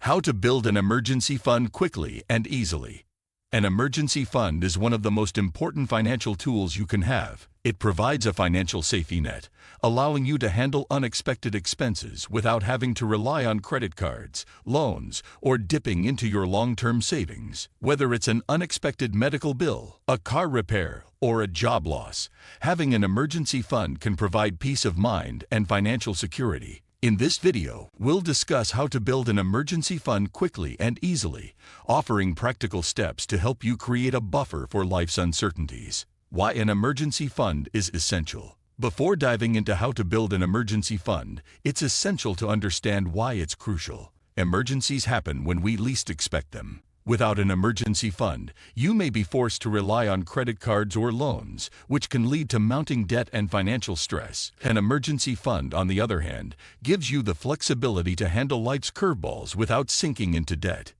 How to build an emergency fund quickly and easily. An emergency fund is one of the most important financial tools you can have. It provides a financial safety net, allowing you to handle unexpected expenses without having to rely on credit cards, loans, or dipping into your long-term savings. Whether it's an unexpected medical bill, a car repair, or a job loss, having an emergency fund can provide peace of mind and financial security. In this video, we'll discuss how to build an emergency fund quickly and easily, offering practical steps to help you create a buffer for life's uncertainties. Why an emergency fund is essential. Before diving into how to build an emergency fund, it's essential to understand why it's crucial. Emergencies happen when we least expect them. Without an emergency fund, you may be forced to rely on credit cards or loans, which can lead to mounting debt and financial stress. An emergency fund, on the other hand, gives you the flexibility to handle life's curveballs without sinking into debt.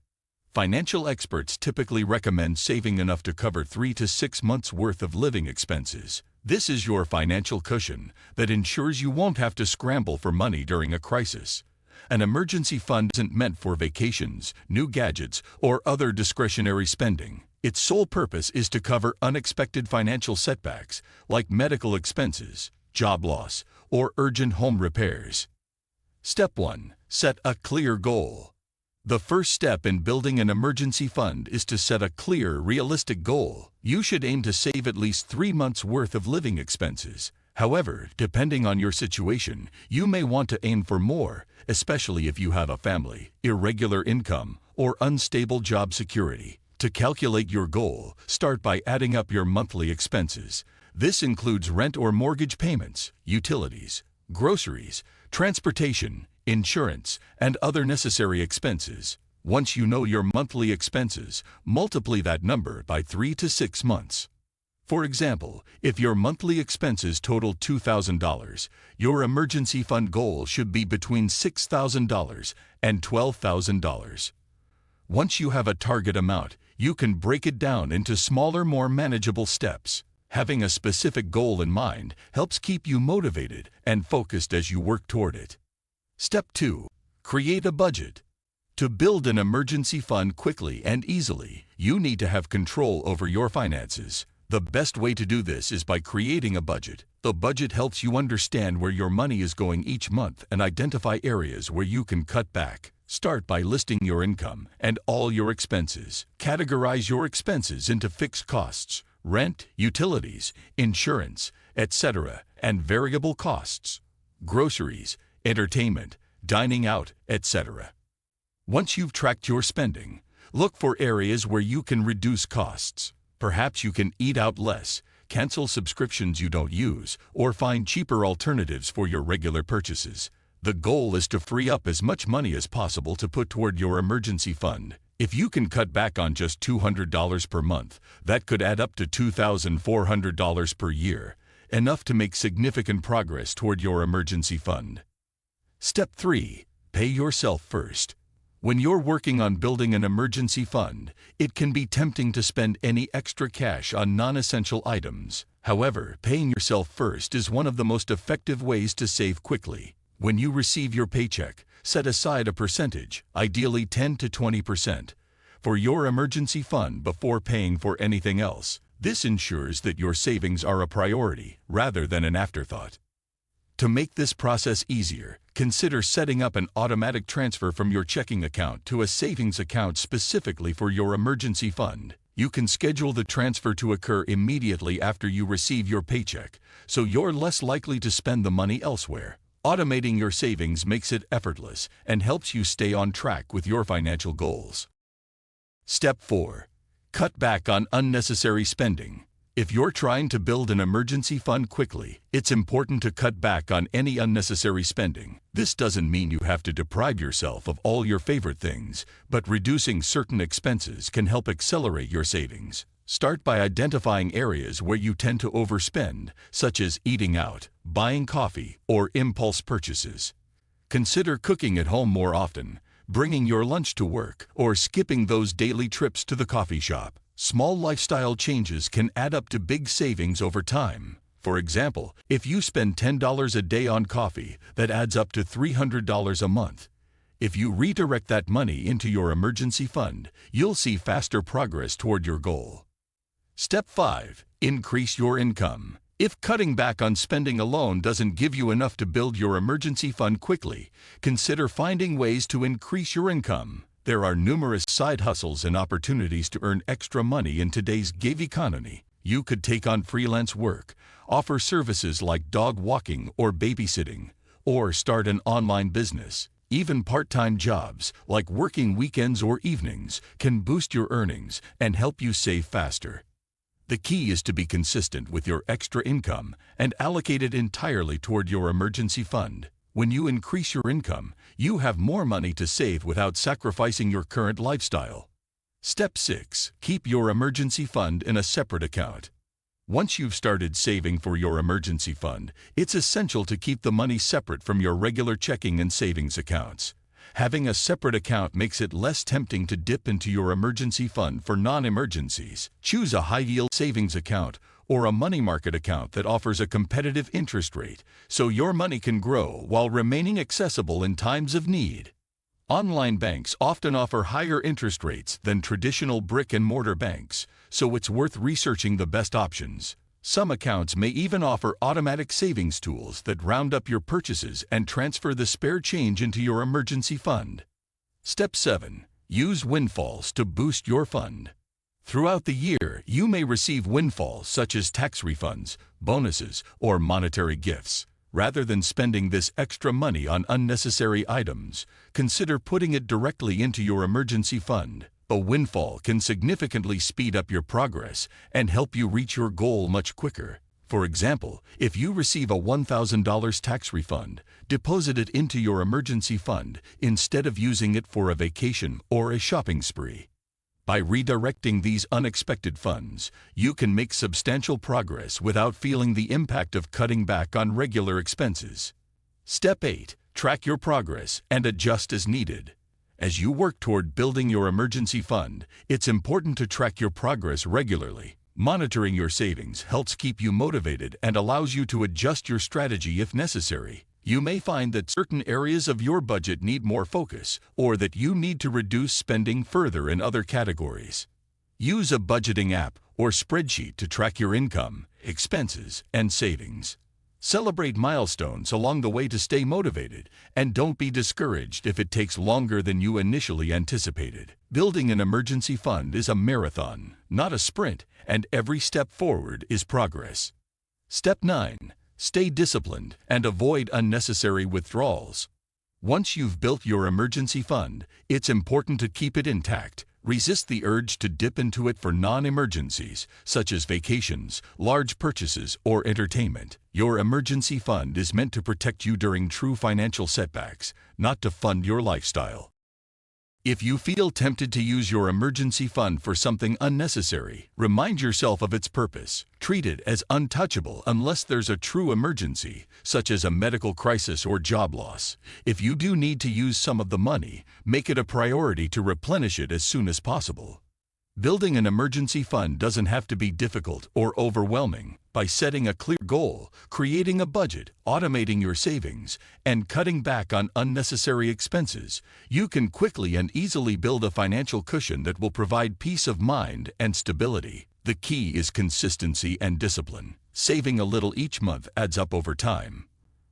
Financial experts typically recommend saving enough to cover 3 to 6 months' worth of living expenses. This is your financial cushion that ensures you won't have to scramble for money during a crisis. An emergency fund isn't meant for vacations, new gadgets, or other discretionary spending. Its sole purpose is to cover unexpected financial setbacks like medical expenses, job loss, or urgent home repairs. Step 1. Set a clear goal. The first step in building an emergency fund is to set a clear, realistic goal. You should aim to save at least 3 months' worth of living expenses. However, depending on your situation, you may want to aim for more, especially if you have a family, irregular income, or unstable job security. To calculate your goal, start by adding up your monthly expenses. This includes rent or mortgage payments, utilities, groceries, transportation, insurance, and other necessary expenses. Once you know your monthly expenses, multiply that number by 3 to 6 months. For example, if your monthly expenses total $2,000, your emergency fund goal should be between $6,000 and $12,000. Once you have a target amount, you can break it down into smaller, more manageable steps. Having a specific goal in mind helps keep you motivated and focused as you work toward it. Step 2. Create a budget. To build an emergency fund quickly and easily, you need to have control over your finances. The best way to do this is by creating a budget. The budget helps you understand where your money is going each month and identify areas where you can cut back. Start by listing your income and all your expenses. Categorize your expenses into fixed costs, rent, utilities, insurance, etc., and variable costs, groceries, entertainment, dining out, etc. Once you've tracked your spending, look for areas where you can reduce costs. Perhaps you can eat out less, cancel subscriptions you don't use, or find cheaper alternatives for your regular purchases. The goal is to free up as much money as possible to put toward your emergency fund. If you can cut back on just $200 per month, that could add up to $2,400 per year, enough to make significant progress toward your emergency fund. Step 3. Pay yourself first. When you're working on building an emergency fund, it can be tempting to spend any extra cash on non-essential items. However, paying yourself first is one of the most effective ways to save quickly. When you receive your paycheck, set aside a percentage, ideally 10 to 20%, for your emergency fund before paying for anything else. This ensures that your savings are a priority rather than an afterthought. To make this process easier, consider setting up an automatic transfer from your checking account to a savings account specifically for your emergency fund. You can schedule the transfer to occur immediately after you receive your paycheck, so you're less likely to spend the money elsewhere. Automating your savings makes it effortless and helps you stay on track with your financial goals. Step 4. Cut back on unnecessary spending. If you're trying to build an emergency fund quickly, it's important to cut back on any unnecessary spending. This doesn't mean you have to deprive yourself of all your favorite things, but reducing certain expenses can help accelerate your savings. Start by identifying areas where you tend to overspend, such as eating out, buying coffee, or impulse purchases. Consider cooking at home more often, bringing your lunch to work, or skipping those daily trips to the coffee shop. Small lifestyle changes can add up to big savings over time. For example, if you spend $10 a day on coffee, that adds up to $300 a month. If you redirect that money into your emergency fund, you'll see faster progress toward your goal. Step 5. Increase your income. If cutting back on spending alone doesn't give you enough to build your emergency fund quickly, consider finding ways to increase your income. There are numerous side hustles and opportunities to earn extra money in today's gig economy. You could take on freelance work, offer services like dog walking or babysitting, or start an online business. Even part-time jobs, like working weekends or evenings, can boost your earnings and help you save faster. The key is to be consistent with your extra income and allocate it entirely toward your emergency fund. When you increase your income, you have more money to save without sacrificing your current lifestyle. Step 6. Keep your emergency fund in a separate account. Once you've started saving for your emergency fund, it's essential to keep the money separate from your regular checking and savings accounts. Having a separate account makes it less tempting to dip into your emergency fund for non-emergencies. Choose a high-yield savings account or a money market account that offers a competitive interest rate, so your money can grow while remaining accessible in times of need. Online banks often offer higher interest rates than traditional brick-and-mortar banks, so it's worth researching the best options. Some accounts may even offer automatic savings tools that round up your purchases and transfer the spare change into your emergency fund. Step 7. Use windfalls to boost your fund. Throughout the year, you may receive windfalls such as tax refunds, bonuses, or monetary gifts. Rather than spending this extra money on unnecessary items, consider putting it directly into your emergency fund. A windfall can significantly speed up your progress and help you reach your goal much quicker. For example, if you receive a $1,000 tax refund, deposit it into your emergency fund instead of using it for a vacation or a shopping spree. By redirecting these unexpected funds, you can make substantial progress without feeling the impact of cutting back on regular expenses. Step 8. Track your progress and adjust as needed. As you work toward building your emergency fund, it's important to track your progress regularly. Monitoring your savings helps keep you motivated and allows you to adjust your strategy if necessary. You may find that certain areas of your budget need more focus, or that you need to reduce spending further in other categories. Use a budgeting app or spreadsheet to track your income, expenses, and savings. Celebrate milestones along the way to stay motivated, and don't be discouraged if it takes longer than you initially anticipated. Building an emergency fund is a marathon, not a sprint, and every step forward is progress. Step 9. Stay disciplined and avoid unnecessary withdrawals. Once you've built your emergency fund, it's important to keep it intact. Resist the urge to dip into it for non-emergencies, such as vacations, large purchases, or entertainment. Your emergency fund is meant to protect you during true financial setbacks, not to fund your lifestyle. If you feel tempted to use your emergency fund for something unnecessary, remind yourself of its purpose. Treat it as untouchable unless there's a true emergency, such as a medical crisis or job loss. If you do need to use some of the money, make it a priority to replenish it as soon as possible. Building an emergency fund doesn't have to be difficult or overwhelming. By setting a clear goal, creating a budget, automating your savings, and cutting back on unnecessary expenses, you can quickly and easily build a financial cushion that will provide peace of mind and stability. The key is consistency and discipline. Saving a little each month adds up over time.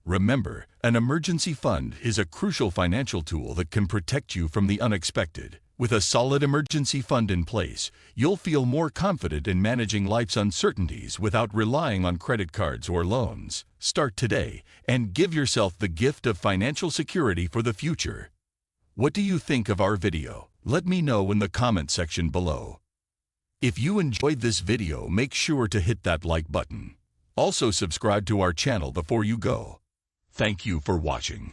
Remember, an emergency fund is a crucial financial tool that can protect you from the unexpected. With a solid emergency fund in place, you'll feel more confident in managing life's uncertainties without relying on credit cards or loans. Start today and give yourself the gift of financial security for the future. What do you think of our video? Let me know in the comment section below. If you enjoyed this video, make sure to hit that like button. Also subscribe to our channel before you go. Thank you for watching.